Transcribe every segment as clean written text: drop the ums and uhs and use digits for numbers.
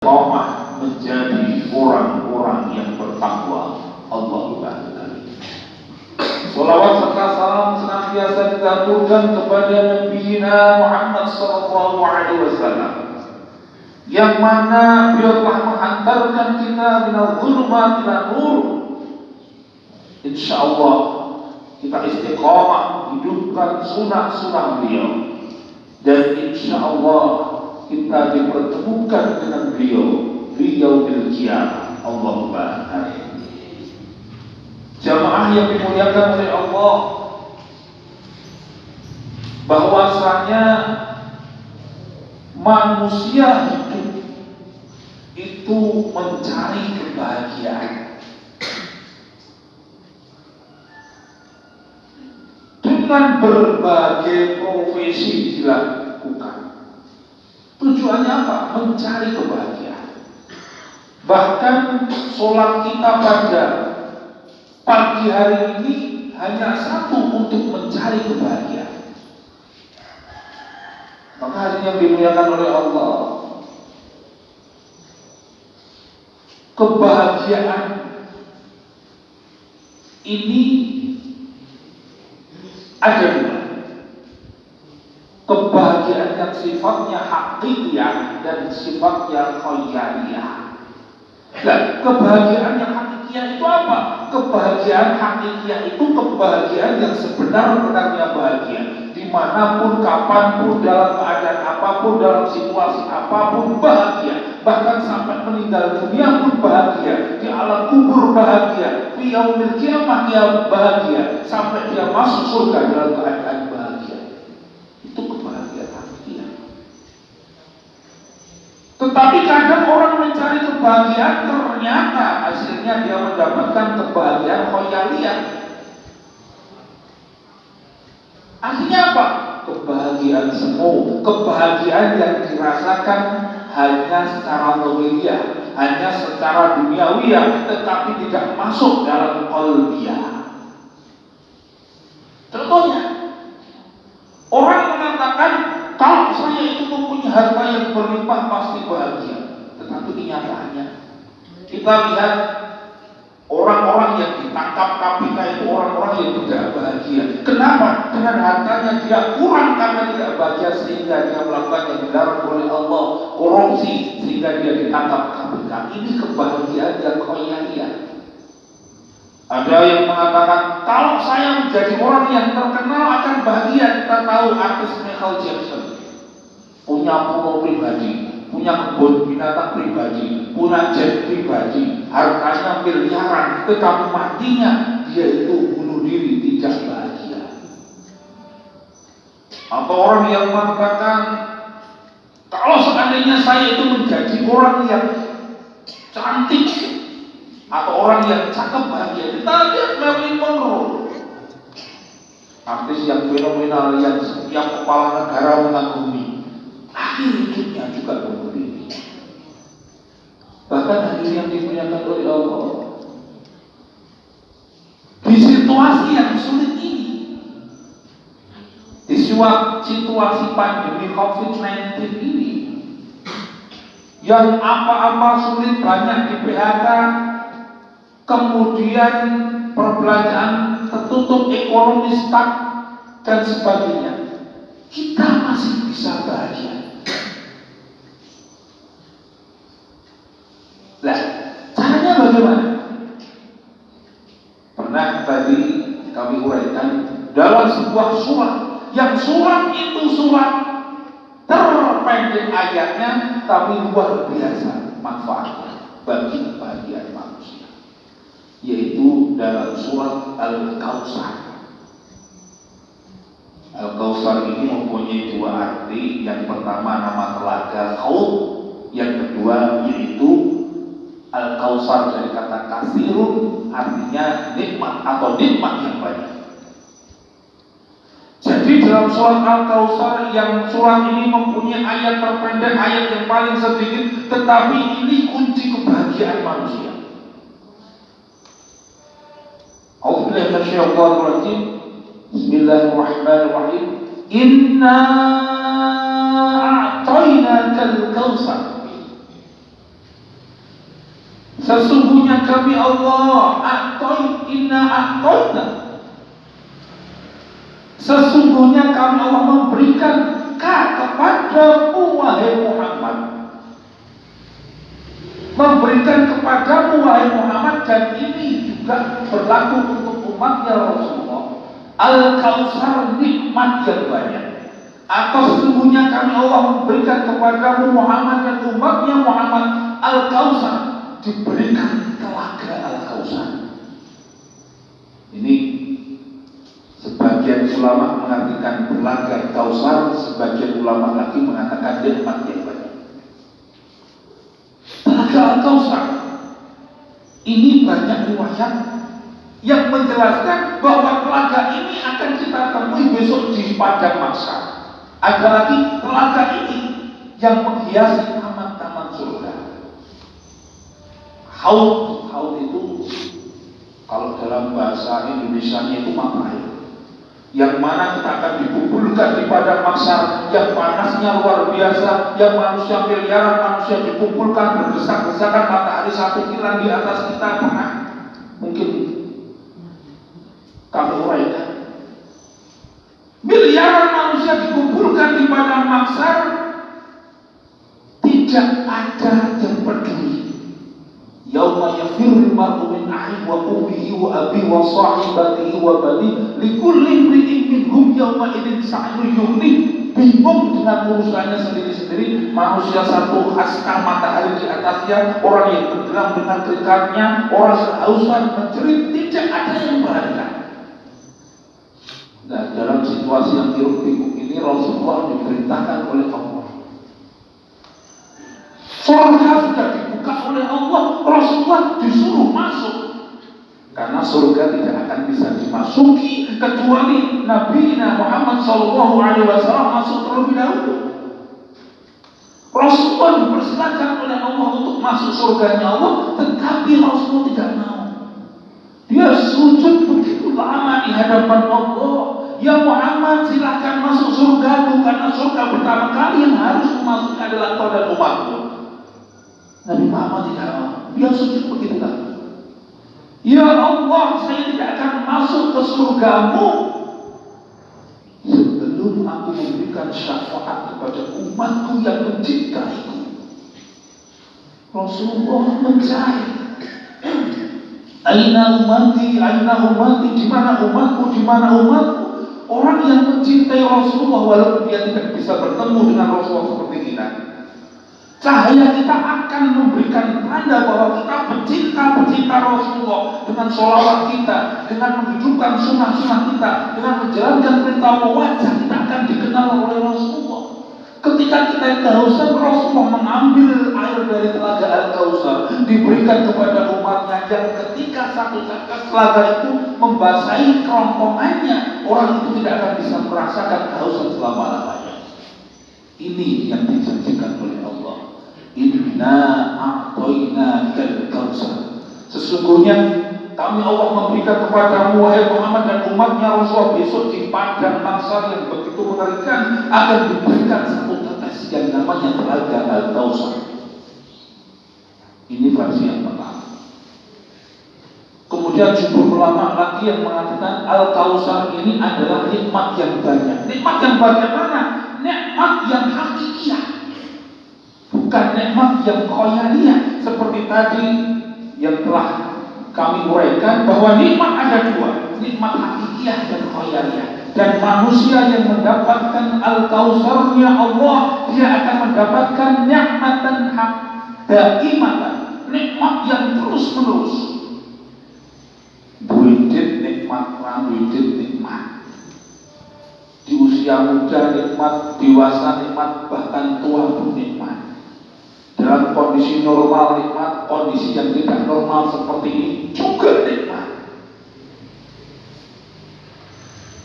istiqomah menjadi orang-orang yang bertakwa. Allahu Akbar. Salawat serta salam senantiasa diaturkan kepada Nabi Muhammad sallallahu alaihi wasallam, yang mana beliau telah menghantarkan kita minal zulmat ila nur. Insyaallah kita istiqomah hidupkan sunnah-sunnah beliau, dan insyaallah kita dipertemukan dengan beliau di yaumil qiyamah. Allahumma amin. Jamaah yang dimuliakan oleh Allah, bahwasanya manusia hidup itu mencari kebahagiaan dengan berbagai profesi dilakukan. Tujuannya apa? Mencari kebahagiaan. Bahkan sholat kita pada pagi hari ini hanya satu, untuk mencari kebahagiaan. Maka hari yang dimuliakan oleh Allah, kebahagiaan ini ada dua. Kebahagiaan yang sifatnya hakikiyah dan sifatnya khayaliyah. Dan kebahagiaan yang hakikiyah itu apa? Kebahagiaan hakikiyah itu kebahagiaan yang sebenar-benarnya bahagia, dimanapun, kapanpun, dalam keadaan apapun, dalam situasi apapun bahagia. Bahkan sampai meninggal dunia pun bahagia, di alam kubur bahagia, di yaumil qiyamah dia bahagia, sampai dia masuk surga dalam keadaan bahagia. Itu kebahagiaan hakikiyah. Tetapi kadang orang mencari kebahagiaan, ternyata hasilnya dia mendapatkan kebahagiaan khayaliyah. Artinya apa? Kebahagiaan semu, kebahagiaan yang dirasakan hanya secara lahiriah, hanya secara duniawiyah, tetapi tidak masuk dalam qalbiyah. Contohnya, orang mengatakan, kalau saya itu mempunyai harta yang berlimpah pasti bahagia. Tetapi kenyataannya, kita lihat orang-orang yang ditangkap KPK itu orang-orang yang tidak bahagia. Kenapa? Dengan hartanya dia kurang karena tidak bahagia, sehingga dia melakukan yang dilarang oleh Allah, korupsi, sehingga dia ditangkap KPK. Ini kebahagiaan yang khayaliyah. Ada yang mengatakan, kalau saya menjadi orang yang terkenal akan bahagia. Kita tahu artis Michael Jackson punya pulau pribadi, punya kebun binatang pribadi, punya jet pribadi, hartanya miliaran, tetapi matinya dia itu bunuh diri, tidak bahagia. Atau orang yang mengatakan, kalau seandainya saya itu menjadi orang yang cantik atau orang yang cakep bahagia. Kita lihat Marilyn Monroe, artis yang fenomenal yang setiap kepala negara mengagumi, akhir hidupnya juga bunuh diri. Bahkan hadir yang dimuliakan oleh Allah, di situasi yang sulit ini, di situasi pandemi COVID-19 ini, yang apa-apa sulit, banyak di PHK, kemudian perbelanjaan tertutup, ekonomi stuck dan sebagainya, kita masih bisa bahagia. Nah, caranya bagaimana? Pernah tadi kami uraikan dalam sebuah surat, yang surat itu surat terpendek ayatnya, tapi luar biasa manfaatnya bagi kebahagiaan manusia, yaitu dalam surat Al-Kautsar. Al-Kautsar ini mempunyai dua arti. Yang pertama nama telaga Kaut, yang kedua yaitu Al-Kautsar dari kata kasirun, artinya nikmat atau nikmat yang banyak. Jadi dalam surat Al-Kautsar, yang surat ini mempunyai ayat terpendek, ayat yang paling sedikit, tetapi ini kunci kebahagiaan manusia. A'udzubillahi minasyaitonir rajim. Bismillahirrahmanirrahim. Inna a'tainakal kautsar. Sesungguhnya kami Allah a'toina. Sesungguhnya kami Allah memberikan kepadamu wahai Muhammad. Memberikan kepadamu wahai Muhammad, dan ini juga berlaku untuk umatnya Rasulullah, Al-Kautsar, nikmat yang banyak. Atau sesungguhnya kami Allah memberikan kepadamu Muhammad dan umatnya Muhammad Al-Kautsar, diberikan telaga Al-Kautsar. Ini sebagian ulama mengartikan telaga Kautsar, sebagian ulama lagi mengatakan nikmat yang banyak. Telaga Al-Kautsar ini banyak riwayat yang menjelaskan bahwa telaga ini akan kita temui besok di padang mahsyar. Ada lagi telaga ini yang menghiasi taman-taman surga. Haud itu kalau dalam bahasa Indonesianya itu mata air, yang mana kita akan dikumpulkan di padang mahsyar yang panasnya luar biasa, yang manusia miliaran manusia dikumpulkan berdesak-desakan, matahari 1 kilan di atas kita. Pernah mungkin kami uraikan, miliaran manusia dikumpulkan di padang mahsyar, tidak ada yang peduli. Yauma yafirru al-mar'u min akhihi wa ummihi wa abihi wa sahibatihi wa banihi likulli imri'in minhum yawma idzin sa'yun yughnih. Bingung dengan urusannya sendiri-sendiri. Manusia satu askar matahari di atasnya, orang yang bergerak dengan keringatnya, orang kehausan menjerit, tidak ada yang perhatikan. Nah, dalam situasi yang hiruk pikuk ini Rasulullah diperintahkan oleh Allah. Surga sudah dibuka oleh Allah, Rasulullah disuruh masuk. Karena surga tidak akan bisa dimasuki kecuali Nabi Muhammad SAW masuk terlebih dahulu. Rasulullah dipersilakan oleh Allah untuk masuk surganya Allah, tetapi Rasulullah tidak mau. Dia sujud begitu lama di hadapan Allah. Ya Muhammad, silakan masuk surgamu, karena surga pertama kali yang harus memasuki adalah kau dan umatmu. Nabi Muhammad tidak mau. Dia sujud begitu lama. Ya Allah, saya tidak akan masuk ke surgamu sebelum aku memberikan syafaat kepada umatku yang mencintaiku. Rasulullah mencari, aina umati, di mana umatku, di mana umatku. Orang yang mencintai Rasulullah walaupun dia tidak bisa bertemu dengan Rasulullah seperti kita, cahaya kita akan memberikan tanda bahwa kita pecinta Rasulullah dengan sholawat kita, dengan menghidupkan sunnah-sunnah kita, dengan menjalankan perintah Allah, wajah kita akan dikenal oleh Rasulullah. Ketika kita kehausan, Rasulullah mengambil air dari telaga Al-Kautsar, diberikan kepada umatnya, yang ketika satu tetes telaga itu membasahi kerongkongannya, orang itu tidak akan bisa merasakan kehausan selama-lamanya. Ini yang dijanjikan oleh Allah. Inna a'toina al-Kautsar. Sesungguhnya kami Allah memberikan kepadamu wahai Muhammad dan umatnya Rasulullah besok di padang mahsyar yang begitu mengerikan akan diberikan satu tetes yang namanya telaga Al-Kautsar. Ini versi yang pertama. Kemudian jumhur ulama lagi yang mengatakan Al-Kautsar ini adalah nikmat yang banyak. Nikmat yang bagaimana? Nikmat yang hakikiyah, bukan nikmat yang khoyaliyah seperti tadi yang telah kami uraikan bahwa nikmat ada dua, nikmat hakikiyah dan khoyaliyah. Dan manusia yang mendapatkan Al-Kautsarnya Allah, dia akan mendapatkan nikmatan hak daimatan, nikmat yang terus menerus. Duidit nikmat, randuidit nikmat. Di usia muda nikmat, dewasa nikmat, bahkan tua pun nikmat. Dalam kondisi normal nikmat, kondisi yang tidak normal seperti ini juga nikmat.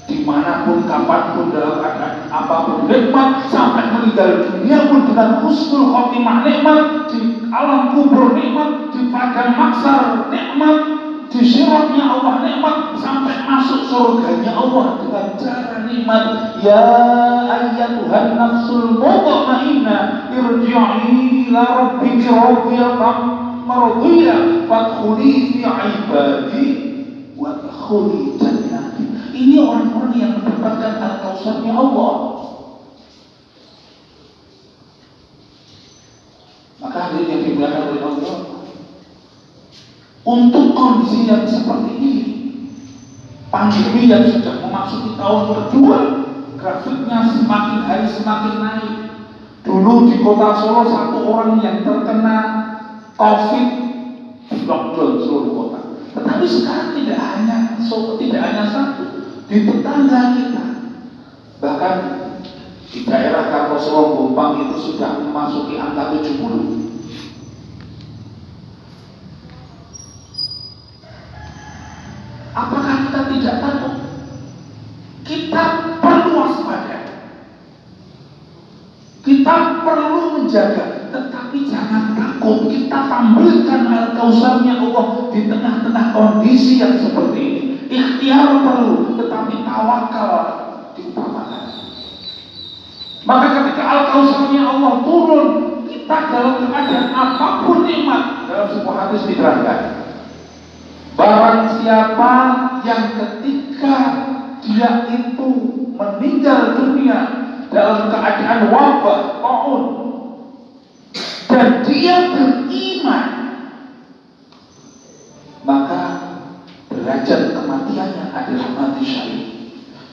Dimanapun, kapanpun, dalam keadaan apapun nikmat, sampai meninggal dunia pun dengan husnul khotimah nikmat, di alam kubur nikmat, di padang mahsyar nikmat, di siratnya Allah nikmat, sampai masuk surganya Allah dengan cara nikmat. Ya ayyatuhan nafsul mutmainnah irji'i ila rabbiki radiyatan mardiyah fadkhuli fi ibadi wa dkhuli jannati. Ini orang-orang yang mendapatkan al-Kautsarnya Allah. Maka hadirin yang dimuliakan oleh Allah, untuk kondisi yang seperti ini, pandemi yang sudah memasuki tahun kedua, grafiknya semakin hari semakin naik. Dulu di kota Solo 1 orang yang terkena COVID di lockdown seluruh kota. Tetapi sekarang tidak hanya satu, di tetangga kita, bahkan di daerah Kartosuro Gombang itu sudah memasuki angka 70. Apakah kita tidak takut? Kita perlu waspada. Kita perlu menjaga, tetapi jangan takut. Kita tampilkan al-Kautsarnya Allah di tengah-tengah kondisi yang seperti ini. Ikhtiar perlu, tetapi tawakal diutamakan. Maka ketika al-Kautsarnya Allah turun, kita dalam keadaan apapun nikmat, dalam sebuah hadis diterangkan, barang siapa yang ketika dia itu meninggal dunia dalam keadaan wabah, taun, dan dia beriman, maka derajat kematiannya adalah mati syahid.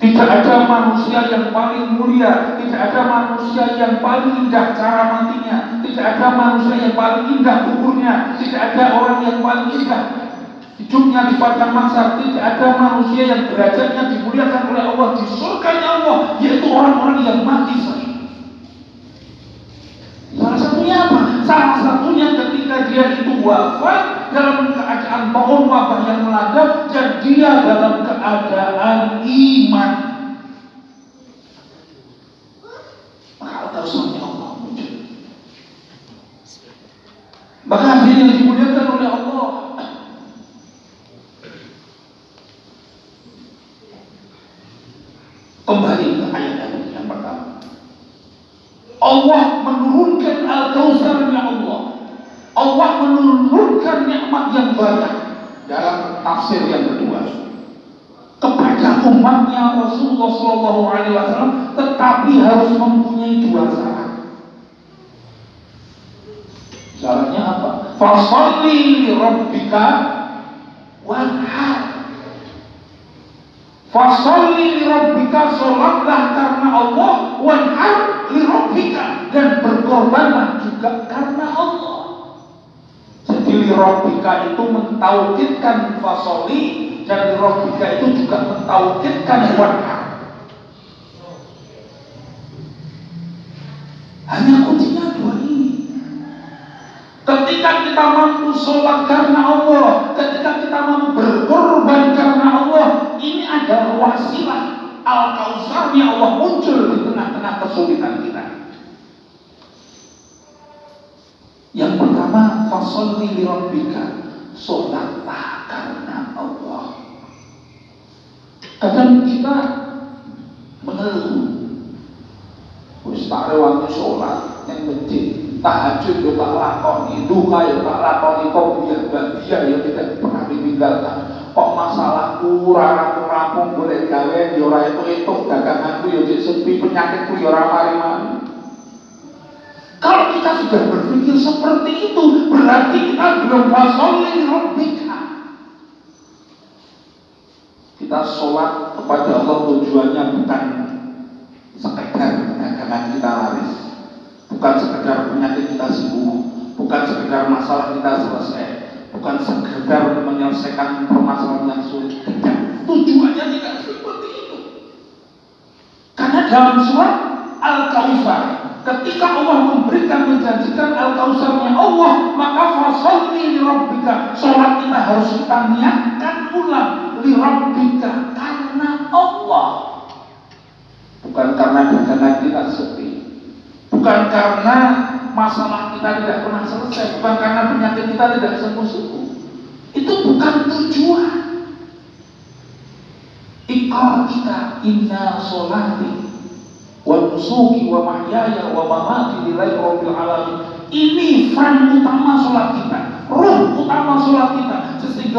Tidak ada manusia yang paling mulia, tidak ada manusia yang paling indah cara matinya, tidak ada manusia yang paling indah kuburnya, tidak ada orang yang paling indah hidupnya di padang mahsyar. Tidak ada manusia yang derajatnya dimuliakan oleh Allah di surganya Allah, yaitu orang-orang yang mati syahid. Salah satunya apa? Salah satunya ketika dia itu wafat dalam keadaan pohon wabah yang melanda dan dia dalam keadaan iman. Maka al-Kautsarnya Allah muncul. Maka hadirin yang dimuliakan oleh Allah, kembali ke ayat yang pertama. Allah menurunkan al-Kautsarnya Allah. Allah menurunkan nikmat yang banyak dalam tafsir yang kedua kepada umatnya Rasulullah SAW, tetapi harus mempunyai 2 syarat. Syaratnya apa? Fasholli li rabbika wanhar. Fasholli li rabbika, sholatlah karena Allah, wanhar li rabbika, dan berkorbanlah juga karena Allah. Jadi li rabbika itu mentaukidkan fasholli, dan li rabbika itu juga mentaukidkan wanhar. Hanya kuncinya 2 ini. Ketika kita mampu sholat karena Allah, ketika kita mampu berkorban karena Allah, ini adalah wasilah al-Kautsarnya Allah muncul di tengah-tengah kesulitan kita. Yang pertama, fasholli li rabbika, sholatlah karena Allah. Kadang kita mengeluh, wis tak rewangi sholat yang masjid, tahajud yo tak lakoni, duha yo tak lakoni, qobliyah ya tidak pernah ditinggalkan. Kok masalahku ora rampung boleh gawe yo ora itu daganganku yo sepi, penyakitku yo ora mari-mari. Kalau kita sudah berpikir seperti itu, berarti kita belum fasholli li rabbika. Kita sholat kepada Allah tujuannya bukan sekedar dagangan kita laris, bukan sekedar penyakit kita sembuh, bukan sekedar masalah kita selesai, bukan sekedar menyelesaikan permasalahan yang sulit. Tidak, tujuannya tidak seperti itu. Karena dalam surat Al-Kautsar, ketika Allah menjanjikan al-Kautsarnya Allah, maka fasholli li rabbika, sholat kita harus kita niatkan ulang, li rabbika, karena Allah, bukan karena dagangan kita sepi, bukan karena masalah kita tidak pernah selesai, bukan karena penyakit kita tidak sembuh-sembuh. Itu bukan tujuan. Iqrar kita, inna sholati wa nusuki wa mahyaya wa mamati lillahi rabbil alamin. Ini frame utama sholat kita, ruh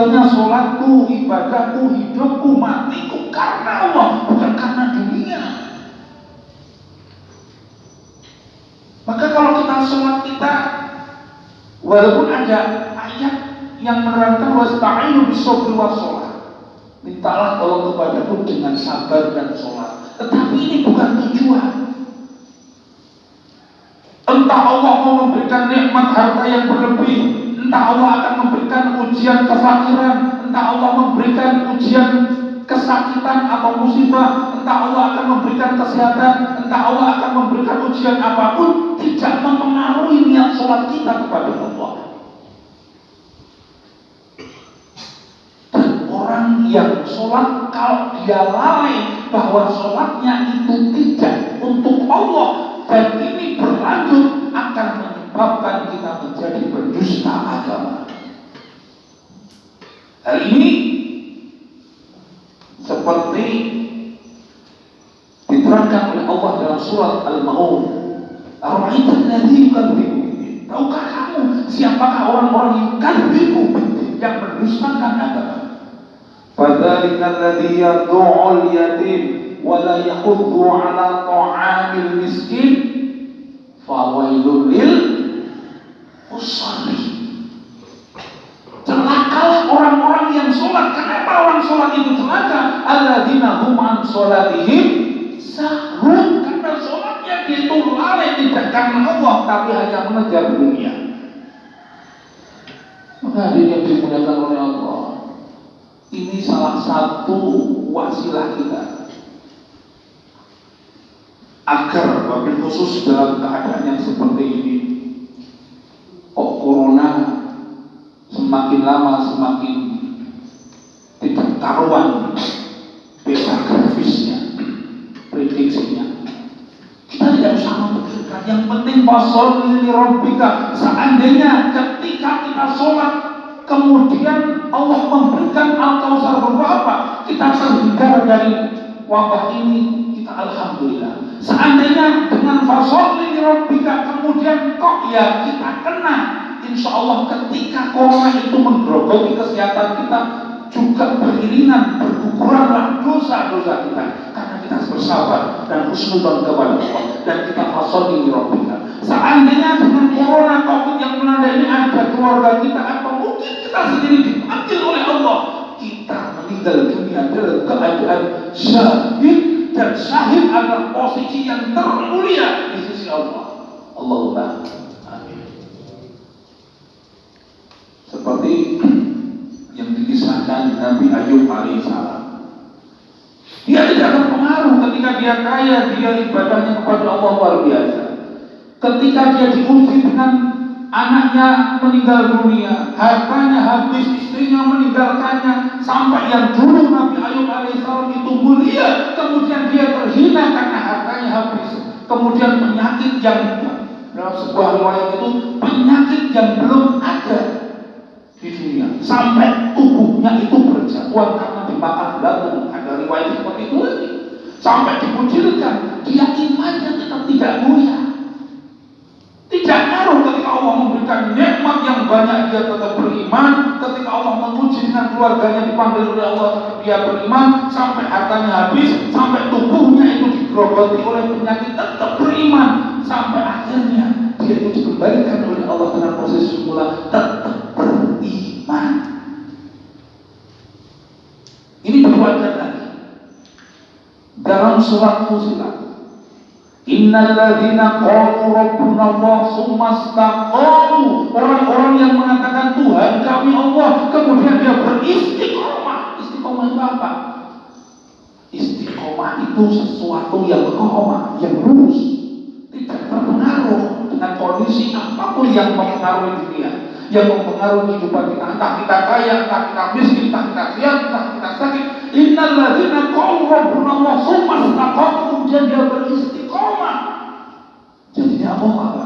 Istilahnya sholatku, ibadahku, hidupku, matiku karena Allah, bukan karena dunia. Maka kalau kita sholat kita, walaupun ada ayat yang menerangkan wasta'inu bis-sabri was-shalah, mintalah tolong kepadaku dengan sabar dan sholat, tetapi ini bukan tujuan. Entah Allah mau memberikan nikmat harta yang berlebih, entah Allah akan memberikan ujian kefakiran, entah Allah memberikan ujian kesakitan atau musibah, entah Allah akan memberikan kesehatan, entah Allah akan memberikan ujian apapun, tidak mempengaruhi niat sholat kita kepada Allah. Dan orang yang sholat, kalau dia lalai bahwa sholatnya itu tidak untuk Allah, dan ini berlanjut, akan menyebabkan kita menjadi berdusta agama. Hal ini seperti diterangkan oleh Allah dalam surat Al-Maun. Ar-Ra'aital ladzi yukadzibu biddin. Tahukah kamu siapakah orang-orang yang yukadzibu biddin, yang mendustakan agama? Fadzalika alladzi yad'ul yatim wa la yahuddu 'ala ta'amil miskin fawailul lil musallin. Celakalah orang-orang yang sholat. Kenapa orang sholat itu celaka? Alladzina hum an sholatihim sahun. Karena sholatnya dia itu lalai, tidak karena Allah, tapi hanya mengejar dunia. Maka ini yang dimuliakan oleh Allah, ini salah satu wasilah kita agar wabil khusus dalam keadaan yang seperti ini. Kok corona semakin lama semakin tidak karuan beta grafisnya, prediksinya. Kita tidak usah memikirkan, yang penting fasholli li rabbika. Seandainya ketika kita sholat kemudian Allah memberikan al-kausar beberapa, kita terhindar dari wabah ini, kita alhamdulillah. Seandainya dengan fasholli li rabbika kemudian kok ya kita kena, insya Allah ketika corona itu menggerogoti kesehatan kita, juga beriringan berguguranlah dosa-dosa kita, karena kita bersabar dan husnudzon kepada Allah, dan kita fasholli li rabbika. Seandainya dengan corona covid yang melanda ini ada keluarga kita atau mungkin kita sendiri dipanggil oleh Allah, kita meninggal dunia dalam keadaan syahid, dan syahid adalah posisi yang termulia di sisi Allah. Allahumma amin. Seperti yang dikisahkan Nabi Ayub alaihissalam, dia tidak terpengaruh ketika dia kaya, dia ibadahnya kepada Allah luar biasa. Ketika dia diuji dengan anaknya meninggal dunia, hartanya habis, istrinya meninggalkannya, sampai yang dulu Nabi Ayub alaihissalam itu mulia, kemudian dia terhina karena hartanya habis. Kemudian penyakit yang dalam sebuah riwayat itu penyakit yang belum ada di dunia, sampai tubuhnya itu berjatuhan karena dimakan belatung. Ada riwayat seperti itu lagi. Sampai dikucilkan, dia imannya tetap tidak mulia. Tidak ngaruh ketika Allah memberikan nikmat yang banyak, dia tetap beriman. Ketika Allah menguji dengan keluarganya, dipanggil oleh Allah, tetap dia beriman. Sampai hartanya habis, sampai tubuhnya itu digerogoti oleh penyakit, tetap beriman. Sampai akhirnya dia itu dikembalikan oleh Allah dengan posisi semula, tetap beriman. Ini diriwayatkan lagi dalam surat Fussilat. Innal ladzina qalu rabbuna Allah tsumma istaqamu. Orang-orang yang mengatakan Tuhan kami Allah, kemudian dia beristiqomah. Istiqomah itu apa? Istiqomah itu sesuatu yang qomah, yang lurus, tidak terpengaruh dengan kondisi apapun yang mempengaruhi dunia, yang mempengaruhi kehidupan kita. Entah kita kaya, entah kita miskin, entah kita sehat, entah kita sakit. Innal ladzina qalu rabbuna Allah tsumma istaqamu, kemudian dia beristiqomah. Jadinya apa?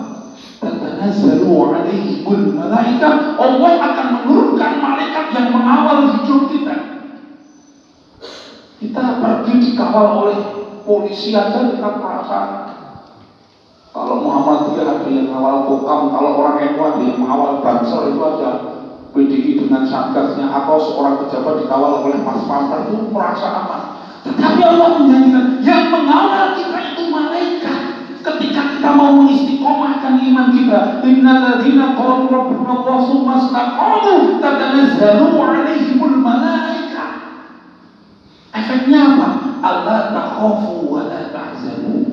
Tatanazzalu 'alaihimul malaikah. Allah akan menurunkan malaikat yang mengawal hidup kita. Kita pergi dikawal oleh polisi aja kita merasa, kalau Muhammadiyah ada yang mengawal Kokam, kalau orang NU ada yang mengawal Banser, itu ada PDI dengan satgasnya atau seorang pejabat dikawal oleh pas-pampres itu merasa aman. Tetapi Allah menjanjikan yang mengawal kita itu malaikat. Ketika kita mau mengistiqomahkan iman kita, innal ladzina qalu rabbuna Allah tsumma istaqamu tatanazzalu 'alaihimul malaikah. Efeknya apa? Allah takhafu wa la tahzanu.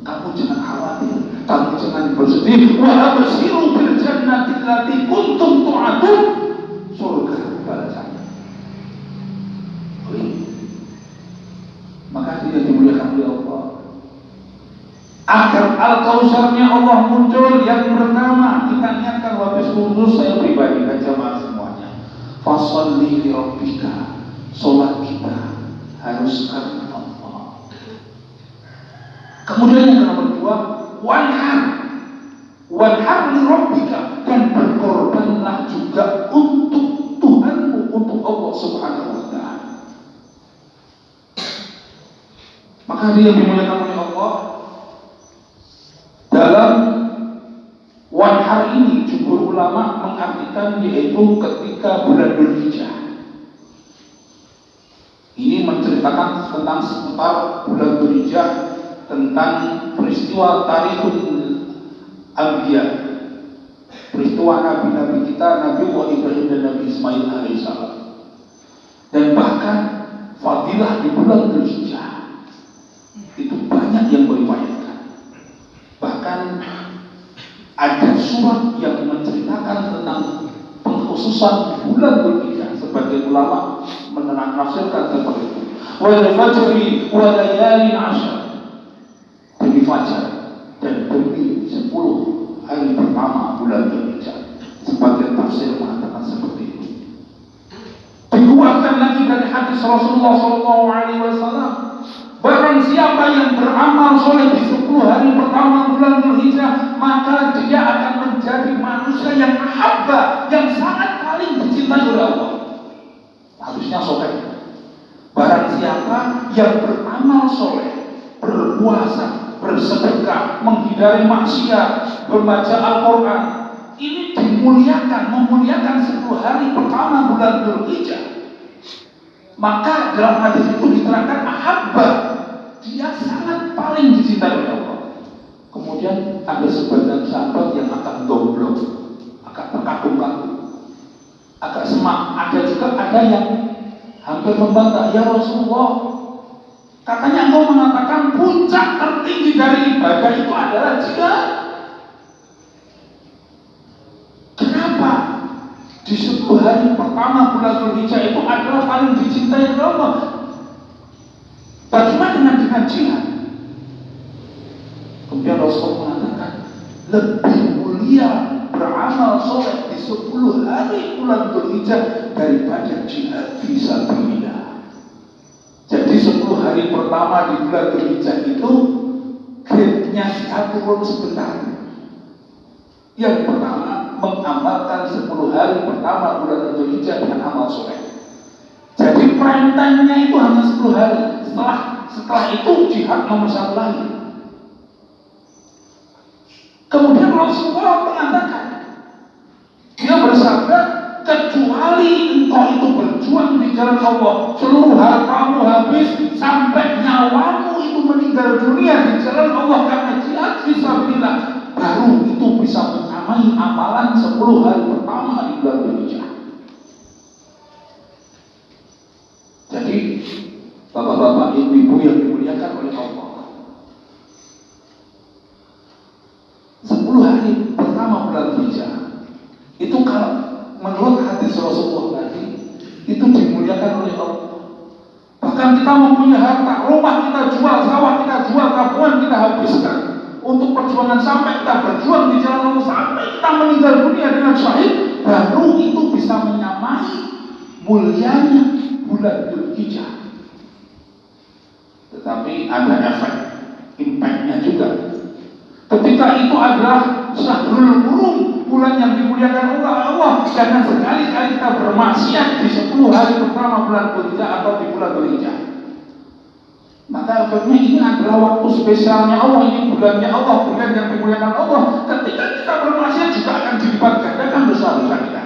Kamu jangan khawatir, kamu jangan bersedih. Wa abshiru bil jannati allati kuntum tu'adun. Surga balasannya. Maka tidak dimuliakan oleh Allah. Agar Al-Kautsarnya Allah muncul yang pertama kita niatkan habis khusus saya pribadi dan jamaah semuanya. Fasholli li rabbika. Salat kita harus karena Allah. Kemudian yang nomor dua, wanhar li rabbika, dan berkorbanlah juga untuk Tuhanmu, untuk Allah Subhanahu wa taala. Maka dia dimuliakan oleh Allah. Dalam wanhar ini jumhur ulama mengartikan yaitu ketika bulan Dzulhijjah. Ini menceritakan tentang seputar bulan Dzulhijjah, tentang peristiwa tarikhul anbiya, peristiwa nabi-nabi kita, Nabi Ibrahim dan Nabi Ismail alaihissalam. Dan bahkan fadilah di bulan Dzulhijjah itu banyak yang meriwayatkan. Bahkan ada surat yang menceritakan tentang pengkhususan bulan Dzulhijjah. Sebagai ulama menafsirkan seperti itu. Wal fajri wa layalin 'ashr. Demi fajar dan demi 10 hari pertama bulan Dzulhijjah. Sebagian tafsir mengatakan seperti itu. Dikuatkan lagi dari hadis Rasulullah SAW. Barang siapa yang beramal soleh di 10 hari pertama bulan Dzulhijjah, maka dia akan menjadi manusia yang mahabbah, yang sangat paling dicintai oleh Allah. Harusnya soleh. Barang siapa yang beramal soleh, berpuasa, bersedekah, menghindari maksiat, membaca Al-Quran, ini dimuliakan, memuliakan 10 hari pertama bulan Dzulhijjah. Maka dalam hadis itu diterangkan mahabbah, dia sangat paling dicintai oleh Allah. Kemudian ada sebagian sahabat yang akan domblok, agak terkagum-kagum, agak semak. Ada juga yang hampir membantah, ya Rasulullah, katanya engkau mengatakan puncak tertinggi dari ibadah itu adalah jihad. Kenapa di 10 hari pertama bulan Dzulhijjah itu adalah paling dicintai oleh Allah? Bagaimana dengan jihad? Kemudian Rasul mengatakan lebih mulia beramal soleh di 10 hari bulan Dzulhijjah daripada jihad fisabilillah. Jadi 10 hari pertama di bulan Dzulhijjah itu grade-nya jihad turun sebentar. Yang pertama mengamalkan 10 hari pertama bulan Dzulhijjah dengan amal soleh. Jadi prime time-nya itu hanya 10 hari. Setelah itu jihad nomor 1 lagi. Kemudian Rasulullah mengatakan, dia bersabda, kecuali engkau itu berjuang di jalan Allah, seluruh hartamu habis sampai nyawamu itu meninggal dunia di jalan Allah karena jihad fisabilillah, baru itu bisa menyamai amalan 10 hari pertama di bulan Dzulhijjah. Jadi bapak-bapak, ibu-ibu yang dimuliakan oleh Allah, 10 hari pertama bulan Dzulhijjah itu kalau menurut hadis Rasulullah tadi itu dimuliakan oleh Allah. Bahkan kita mempunyai harta, rumah kita jual, sawah kita jual, tabungan kita habiskan untuk perjuangan sampai kita berjuang di jalan Allah sampai kita meninggal dunia dengan syahid, baru itu bisa menyamai mulianya bulan Dzulhijjah. Tetapi ada efek, impactnya juga. Ketika itu adalah syahrul hurum, bulan yang dimuliakan oleh Allah. Jangan sekali-kali kita bermaksiat di 10 hari pertama bulan Dzulhijjah atau di bulan Dzulhijjah. Maka efeknya ini adalah waktu spesialnya Allah, ini bulannya Allah, bulan yang dimuliakan Allah. Ketika kita bermaksiat juga akan dilipat gandakan dosa-dosa kita.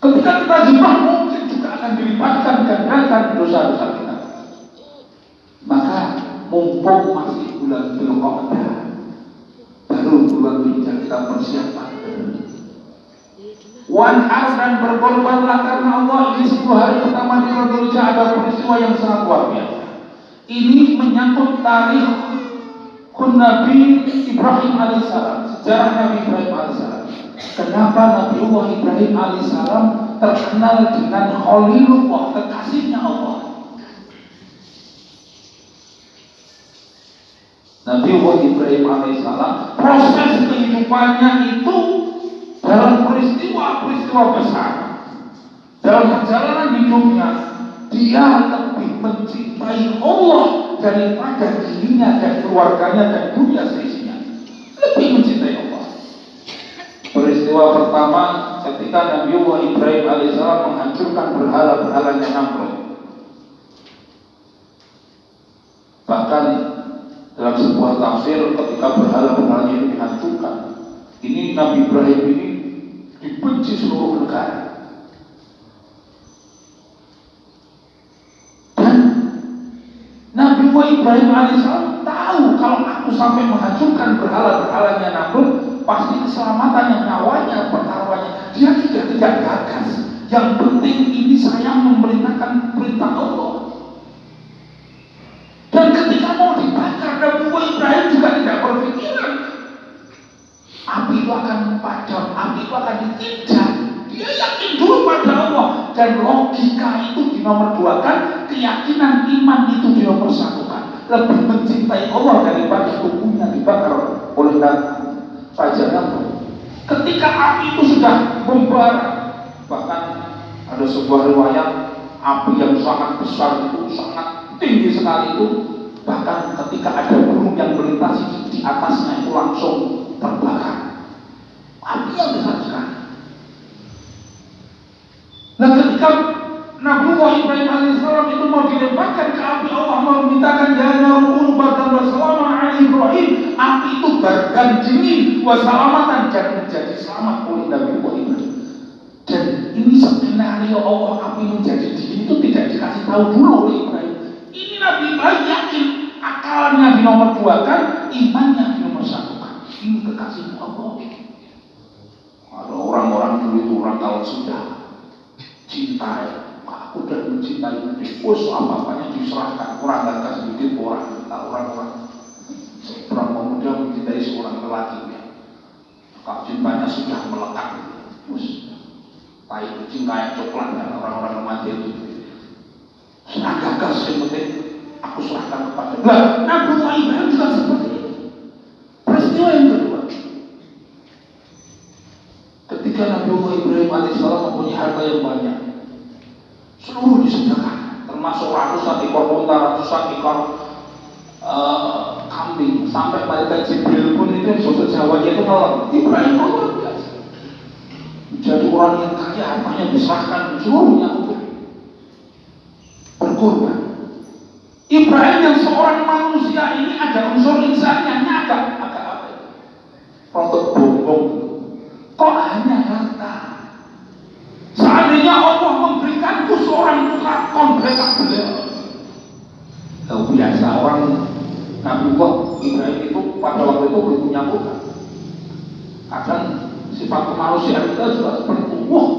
Ketika kita ziarah mungkin juga akan dilibatkan gandakan dosa-dosa kita. Maka mumpung masih bulan Dzulqa'dah, baru bulan Dzulhijjah kita persiapkan. Wanhar dan berkorbanlah karena Allah. Ini 10 hari pertama di bulan Dzulhijjah ada peristiwa yang sangat luar biasa. Ini menyangkut tarikh Nabi Ibrahim alaihissalam, sejarah Nabi Ibrahim alaihissalam. Kenapa Nabiullah Ibrahim alaihissalam terkenal dengan Khalilullah, kekasihnya Allah? Nabiullah Ibrahim alaihissalam, proses kehidupannya itu dalam peristiwa-peristiwa besar. Dalam perjalanan hidupnya, dia lebih mencintai Allah daripada dirinya dan keluarganya dan dunia seisinya. Lebih mencintai Allah. Peristiwa pertama ketika Nabiullah Ibrahim alaihissalam menghancurkan berhala-berhalanya Namrud. Bahkan dalam sebuah tafsir ketika berhala-berhalanya itu dihancurkan, ini Nabi Ibrahim ini dibenci seluruh negara. Dan Nabiullah Ibrahim alaihissalam tahu kalau aku sampai menghancurkan berhala-berhalanya Namrud, pasti keselamatannya, nyawanya, pertaruhannya. Dia tidak gagas. Yang penting ini saya memerintahkan perintah Allah. Dan ketika mau dibakar, Nabiullah Ibrahim juga tidak berpikiran api itu akan padam, api itu akan ditindak. Dia yakin dulu pada Allah. Dan logika itu dinomorduakan, keyakinan iman itu dinomorsatukan. Lebih mencintai Allah daripada tubuhnya dibakar oleh Raja Namrud. Ketika api itu sudah membara, bahkan ada sebuah riwayat api yang sangat besar itu, sangat tinggi sekali itu, bahkan ketika ada burung yang melintasi di atasnya itu langsung terbakar. Api yang besar sekali. Nah, ketika Nabiullah Ibrahim alaihissalam itu mau dilemparkan ke api, Allah memintakan ya naru bardan wa salaman ala Ibrahim. Api itu bardan dingin wa salamatan dan menjadi selamat oleh Nabiullah Ibrahim. Dan ini skenario Allah api menjadi dingin itu tidak dikasih tahu dulu oleh Ibrahim. Ini Nabi Ibrahim yakin, akalnya dinomorduakan, imannya dinomorsatukan. Ini kekasih Allah. Ada orang-orang dulu itu orang kalau sudah cinta, aku udah mencintai dia, apa-apanya diserahkan, kurang gak sedikit orang-orang seorang pemuda mencintai seorang lelaki, kalau cintanya sudah melekat, tai kucing kayak coklat, dan orang-orang remaja itu serah gagas, yang penting aku serahkan kepada dia. Nabiullah Ibrahim juga seperti itu. Peristiwa yang kedua, ketika Nabiullah Ibrahim alaihissalam mempunyai harta yang banyak, seluruh disediakan, termasuk ratusan ekor unta, ratusan ekor kambing, sampai malaikat Jibril pun itu bahasa Jawanya itu nolong. Ibrahim luar biasa, menjadi orang yang kaya, hartanya diserahkan seluruhnya untuk berkorban. Ibrahim yang seorang manusia ini ada unsur insannya, agak apa? Rontok bombong. Kok hanya harta? Seandainya Allah memberikanku seorang putra mereka beliau. Tahu biasa orang Nabiullah Ibrahim itu pada waktu itu belum punya putra. Kadang sifat kemanusiaan kita juga seperti itu. Wah,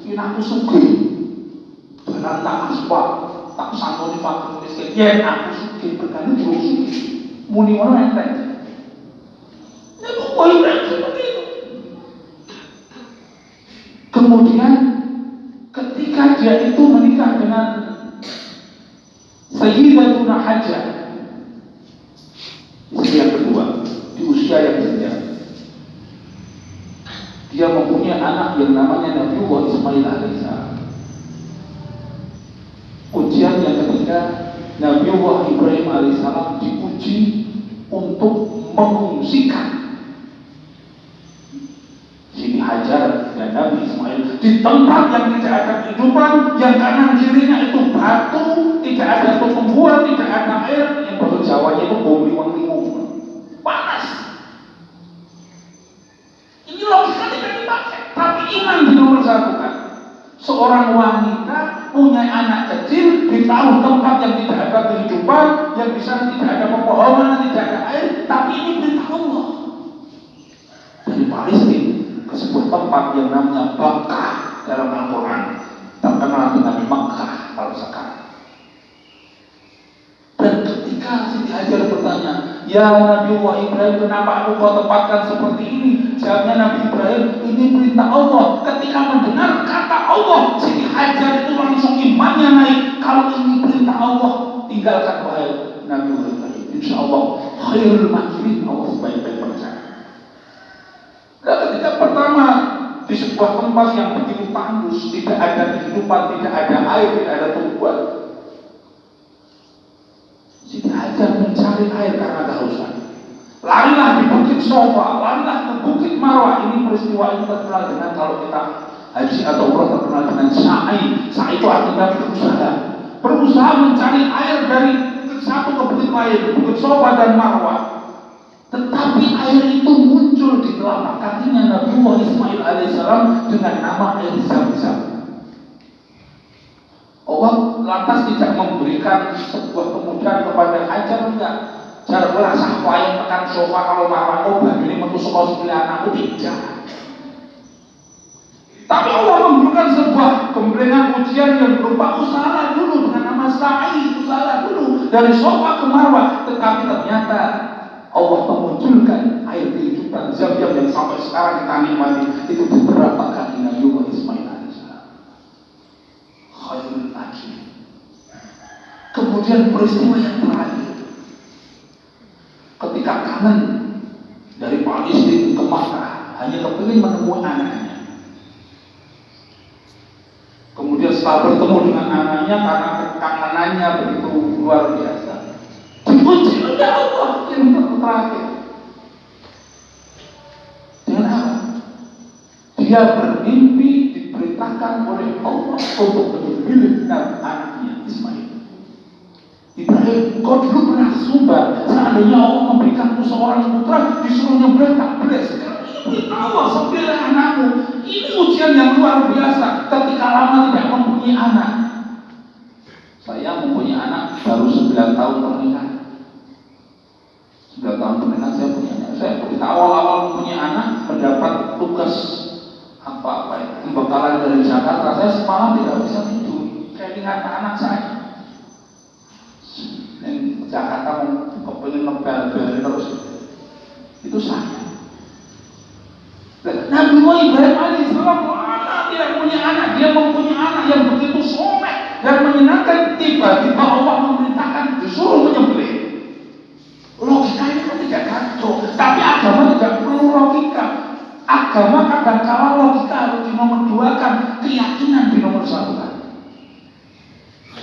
ini aku sugih. Jangan tak asbak, tak santuni fakir miskin. Ya aku sugih, berkali dulu sugih. Muni orang enteng. Nabiullah Ibrahim seperti itu. Kemudian ketika dia itu menikah dengan Sayyidatuna Hajar, istri yang kedua, di usia yang senja, dia mempunyai anak yang namanya Nabiullah Ismail alaihissalam. Ujian yang ketiga, Nabiullah Ibrahim alaihissalam diuji untuk mengungsikan Siti Hajar dan Nabi Ismail di tempat yang tidak ada kehidupan, yang kanan kirinya itu batu, tidak ada tumbuhan, tidak ada air, yang bahasa Jawanya itu bau liwang-liwung, panas. Ini logika tidak dipakai, tapi iman dinomorsatukan. seorang wanita punya anak kecil, ditaruh tempat yang tidak ada kehidupan, yang di sana tidak ada pepohonan, tidak ada air, tapi ini perintah Allah. Dari Palestina ke sebuah tempat yang namanya Bakkah dalam Al-Quran, terkenal dengan Makkah kalau sekarang. Dan ketika Siti Hajar bertanya, ya Nabi Allah Ibrahim, kenapa engkau tempatkan seperti ini? Jawabnya Nabi Ibrahim, ini perintah Allah. Ketika mendengar kata Allah, Siti Hajar itu langsung imannya naik. Kalau ini perintah Allah, tinggalkan wahai Nabi Allah Ibrahim. Insya Allah khairul makirin, Allah sebaik-baik perencana. Dan ketika pertama di sebuah tempat yang begitu tandus, tidak ada kehidupan, tidak ada air, tidak ada tumbuhan, Siti Hajar mencari air karena kehausan. Larilah di bukit Sofa, larilah ke bukit Marwah. Ini peristiwa ini terkenal dengan, kalau kita haji atau umrah, terkenal dengan sa'i. Sa'i itu artinya berusaha. Berusaha mencari air dari bukit satu ke bukit lain, bukit Sofa dan Marwah. Tetapi air itu muncul di telapak kakinya Nabiullah Ismail alaihissalam dengan nama air Zam-Zam. Allah lantas tidak memberikan sebuah kemudahan kepada Hajar, enggak. Jangan merasa wayang tekan Sofa kalau marwah obah ini metu saka sikile anakku, tidak. Tapi Allah memberikan sebuah gemblengan ujian yang berupa usaha dulu dengan nama sa'i, usaha dulu dari Sofa ke Marwah. Tetapi ternyata Allah memunculkan air kehidupan Zam-Zam yang sampai sekarang kita nikmati itu di telapak kaki Nabiullah Ismail alaihissalam. Khairul Hakim. Kemudian peristiwa yang terakhir, ketika kangen dari Palestina ke Makkah, hanya kepingin menemui anaknya. Kemudian setelah bertemu dengan anaknya, karena kekanganannya begitu luar biasa, dipuji oleh Allah yang terakhir. Dengan apa? Dia bermimpi diperintahkan oleh Allah untuk memilih anaknya Ismail. Ibrahim, kau dulu pernah sumpah, seandainya Allah memberikanmu seorang putra, disuruh nyembelih tak boleh. Sekarang ini perintah Allah, sembelih anakmu. Ini ujian yang luar biasa. Ketika lama tidak mempunyai anak. Saya mempunyai anak baru 9 tahun pernikahan. 9 tahun pernikahan saya punya anak. Saya ketika awal-awal mempunyai anak, mendapat tugas pembekalan dari Jakarta, saya semalam tidak bisa tidur. Saya ingat anak saya. Dan Jakarta mau kepingin ngebel-bel terus. Itu saya. Nabi Ibrahim alaihissalam tidak punya anak, dia mempunyai anak yang begitu soleh dan menyenangkan. Tiba-tiba Allah memerintahkan disuruh menyembelih. Logika ini kan tidak kacau, tapi agama tidak perlu logika. Agama kadang-kala logika harus dinomor-duakan, keyakinan dinomor-satukan.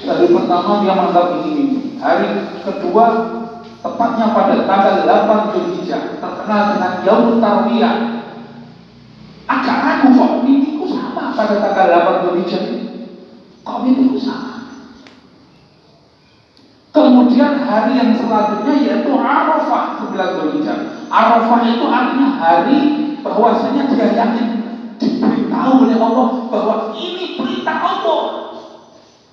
Hari pertama dia menganggap ini, hari kedua tepatnya pada tanggal 8 Zulhijjah, terkenal dengan Yaumut Tarwiyah. Agak ragu, kok mimpiku sama pada tanggal 8 Zulhijjah ini. Kok mimpiku sama? Kemudian hari yang selanjutnya yaitu Arafah 9 Zulhijjah. Arafah itu artinya hari bahwasanya dia yakin diberitahu oleh Allah bahwa ini perintah Allah.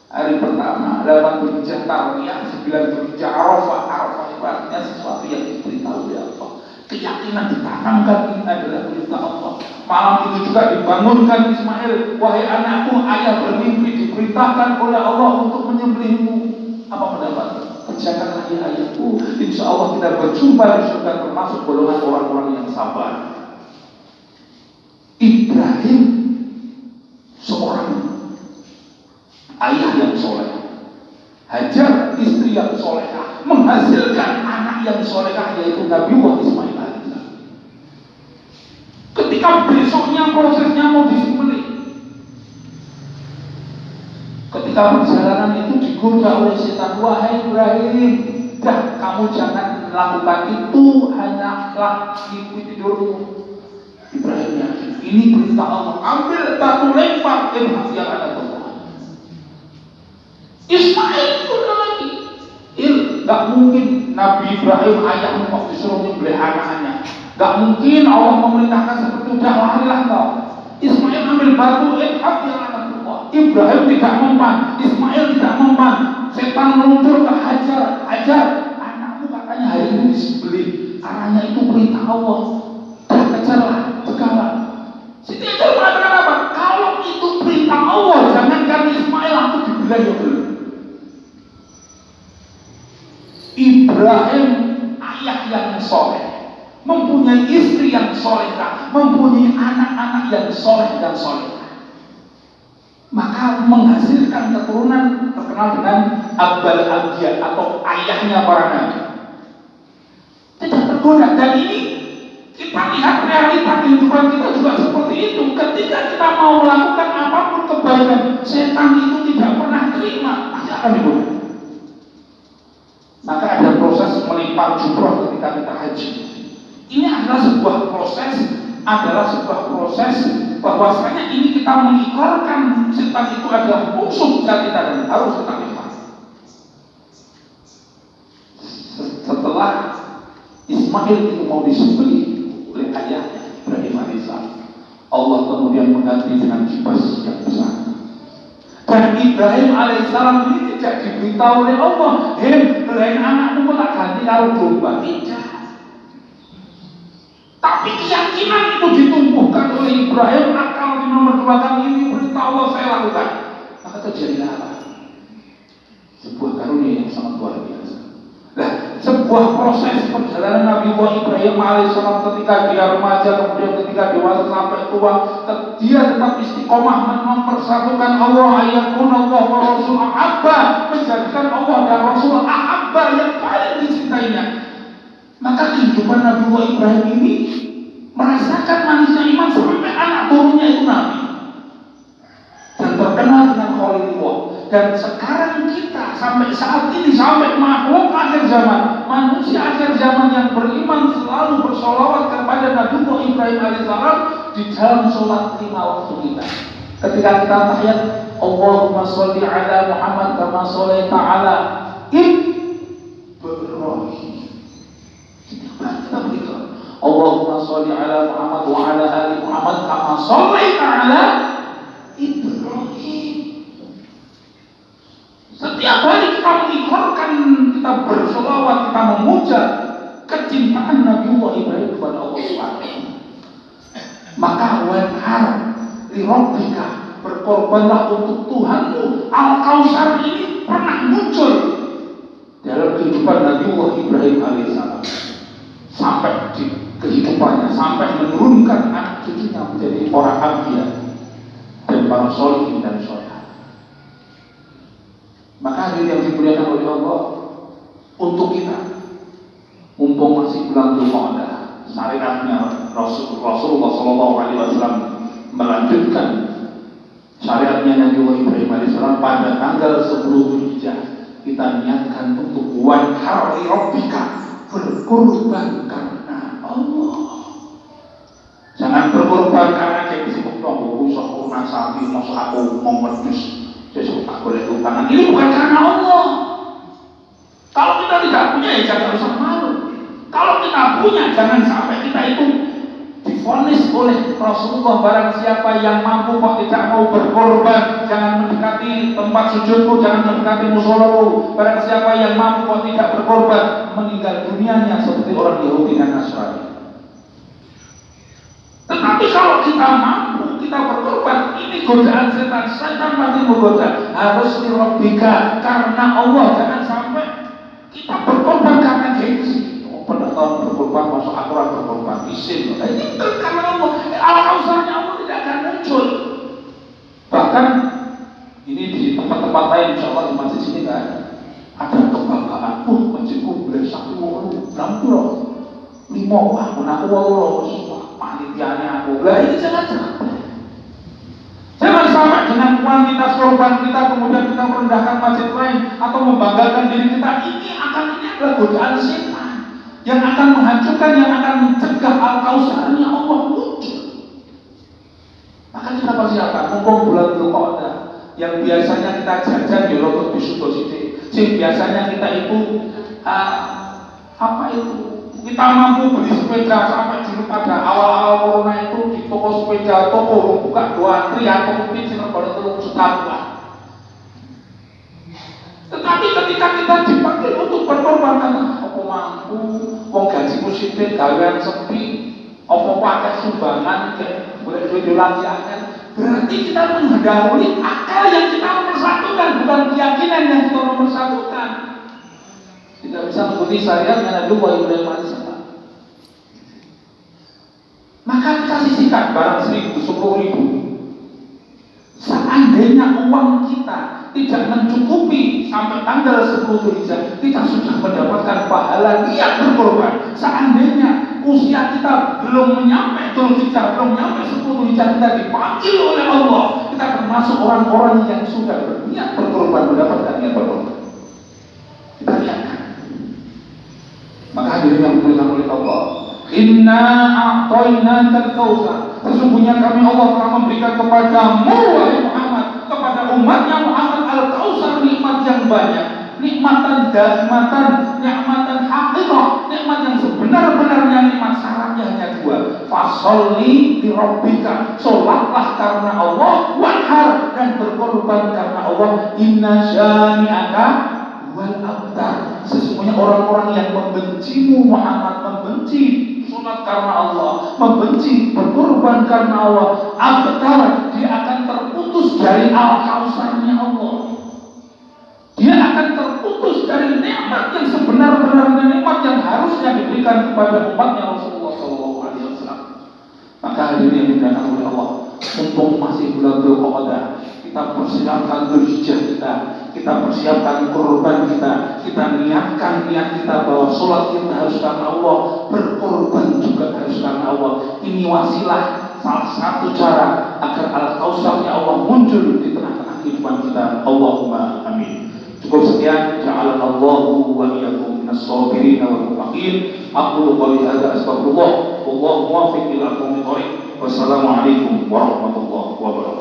Hari pertama 8 Zulhijjah Tarwiyah, 9 Zulhijjah Arafah. Arafah itu artinya sesuatu yang diberitahu oleh Allah. Keyakinan ditanamkan ini adalah perintah Allah. Malam itu juga dibangunkan Ismail, wahai anakku, ayah bermimpi diperintahkan oleh Allah untuk menyembelihmu. Apa pendapat? Kerjakanlah ya ayahku. Insya Allah kita berjumpa di surga termasuk golongan orang-orang yang sabar. Ibrahim seorang ayah yang soleh, Hajar istri yang solehah, menghasilkan anak yang solehah yaitu Nabiullah Ismail alaihissalam. Ketika besoknya prosesnya mau disembelih, ketika perjalanan itu digoda oleh setan, wahai Ibrahim, dah kamu jangan melakukan itu, hanyalah ikuti tidurmu. Ibrahim yakin ini perintah Allah, ambil batu lempar, yang ada Tuhan. Ismail itu lagi, gak mungkin Nabi Ibrahim ayahmu kok disuruh nyembelih anaknya. Gak mungkin Allah memerintahkan seperti itu, udah larilah kau. Ismail ambil batu, yang ada Tuhan. Ibrahim tidak mempan, Ismail tidak mempan. Setan meluncur ke Hajar, Hajar, anakmu katanya hari ini disembelih. Caranya itu perintah Allah. Dan kejarlah, cegahlah. Siti Hajar mengatakan apa? Kalau itu perintah Allah, jangankan Ismail aku dibelah ya belum. Ibrahim ayah yang soleh, mempunyai istri yang solehah, mempunyai anak-anak yang soleh dan solehah, maka menghasilkan keturunan terkenal dengan Abul Anbiya atau ayahnya para nabi. Tidak tergoda. Dan ini kita lihat realita kehidupan kita juga seperti itu. Ketika kita mau melakukan apapun kebaikan, setan itu tidak pernah terima, pasti akan digoda. Maka ada proses melempar jumroh ketika kita haji. Ini adalah sebuah proses bahwasanya ini kita mengikrarkan setan itu adalah musuh kita dan harus kita lempar. Setelah Ismail itu mau disembelih oleh ayahnya Ibrahim alaihissalam, Allah kemudian mengganti dengan kibas yang besar. Dan Ibrahim alaihissalam ini tidak diberitahu oleh Allah, lain anakmu tak ganti kalau domba, tidak. Tapi keyakinan itu ditumbuhkan oleh Ibrahim, akal di nomor 2 kali ini perintah Allah saya lakukan. Maka terjadilah apa? Sebuah karunia yang sangat luar biasa. Nah, sebuah proses perjalanan Nabi Ibrahim alaihissalam ketika dia remaja, kemudian ketika dewasa sampai tua, dia tetap istiqomah mempersatukan Allah, ayakun Allah wa Rasul ahabba, menjadikan Allah dan Rasul ahabba yang paling dicintainya. Maka kehidupan Nabi Ibrahim ini merasakan manisnya iman sampai anak turunnya itu Nabi dan terkenal dengan Khalilullah. Dan sekarang kita sampai saat ini, sampai makhluk akhir zaman, manusia akhir zaman yang beriman selalu bersolawat kepada Nabi Ibrahim alaihissalam di dalam sholat 5 waktu kita. Ketika kita tahiyat, Allahumma sholli ala Muhammad kama sholaita ala Ibrahim. Kita begitu. Allahumma sholli ala Muhammad wa ala ali Muhammad kama sholaita ala Ibrahim. Setiap hari kita mengikrarkan, kita bersolawat, kita memuja kecintaan Nabi Ibrahim kepada Allah SWT. Maka wanhar li rabbika, berkorbanlah untuk Tuhanmu. Al-Kautsar ini pernah muncul dalam kehidupan Nabi Ibrahim alaihissalam sampai di kehidupannya, sampai menurunkan anak cucunya menjadi orang anbiya dan para sholihin dan sholihah. Maka hadirin yang dimuliakan oleh Allah, untuk kita mumpung masih bulan Dzulqa'dah, syariatnya Rasulullah SAW melanjutkan syariatnya Nabi Ibrahim alaihissalam pada tanggal 10 Dzulhijjah. Kita niatkan untuk wanhar li rabbika, berkorban karena Allah. Jangan berkorban karena gengsi kok usah kurang sapi, masuk aku mau medus sesuatu tak boleh tangan. Ini bukan karena Allah. Kalau kita tidak punya ya jangan usah malu. Kalau kita punya, jangan sampai kita itu divonis oleh Rasulullah, barang siapa yang mampu kok tidak mau berkorban, jangan mendekati tempat sujudku, jangan mendekati musolaku. Barang siapa yang mampu kok tidak berkorban, meninggal dunianya seperti orang Yahudi dan Nasrani. Tetapi kalau kita mampu, kita berkorban, ini godaan setan. Setan pasti menggoda. Harus dirobika karena Allah. Jangan sampai kita berkorban karena gengsi. Pada tahun berkorban, masuk akurat berkorban, isin. Ini karena Allah. Al-Kautsarnya Allah tidak akan muncul. Bahkan ini di tempat-tempat lain, insya Allah di masjid sini kan ada kebanggaan. Masjidku boleh 1 berapa? 5 aku Allah. Panitianya aku. Lah ini jangan sampai. Jangan sampai dengan kuantitas korban kita kemudian kita merendahkan masjid lain atau membanggakan diri kita. Ini adalah godaan setan yang akan menghancurkan, yang akan mencegah Al-Kautsarnya Allah muncul. Maka kita persiapkan mumpung bulan Dzulqa'dah yang biasanya kita jajan di rotot di Sudo Sidik, biasanya kita itu kita mampu beli sepeda sampai dulu pada awal-awal corona itu di toko sepeda, toko buka 2 antri atau mungkin sing setahun. Tetapi ketika kita dipanggil untuk berkorban karena apa mampu, wong gajimu sithik, gawean sepi, apa pakai sumbangan, boleh duit lagi akan. Berarti kita mendahului akal yang kita mempersatukan, bukan keyakinan yang kita mempersatukan. Tidak bisa mengikuti syariat yang ada dua Ibrahim alaihissalam. Maka kita sisihkan barang 1.000, 10.000. Seandainya uang kita tidak mencukupi sampai tanggal 10 Dzulhijjah, kita sudah mendapatkan pahala niat berkorban. Seandainya usia kita belum menyampe Dzulhijjah, belum menyampe 10 Dzulhijjah, kita dipanggil oleh Allah, kita termasuk orang-orang yang sudah berniat berkorban, mendapatkan niat berkorban. Kita lihatkan. Maka hadirin yang dimuliakan oleh Allah, inna a'tainakal kautsar, sesungguhnya kami Allah telah memberikan kepadamu wahai Muhammad, kepada umatnya Muhammad al-kautsar, nikmat yang banyak, nikmatan daimatan, nikmatan haqiqah, nikmat yang sebenar-benarnya nikmat. Syaratnya hanya dua, fasholli li rabbika, sholatlah karena Allah, wanhar, dan berkorban karena Allah, inna syani'aka wal abtar, sesungguhnya orang-orang yang membencimu Muhammad, membenci sunat karena Allah, membenci berkorban karena Allah, abtar, dia akan terputus dari al-kausarnya Allah, dia akan terputus dari nikmat yang sebenar-benarnya, nikmat yang harusnya diberikan kepada umatnya Rasulullah SAW. Maka hadirin yang dimuliakan oleh Allah, mumpung masih bulan Dzulqa'dah, kita persiapkan Dzulhijjah kita persiapkan korban kita niatkan niat kita bahwa sholat kita harus karena Allah, berkorban juga harus karena Allah. Ini wasilah, salah satu cara agar al-kausarnya Allah muncul di tengah-tengah kehidupan kita. Allahumma amin. Cukup sekian. Ja'alallahu wa iyyakum minas sabirin wal muttaqin. Aqulu qouli hadza astaghfirullah wallahu muwaffiq ila aqwamit thoriq. Wassalamualaikum warahmatullahi wabarakatuh.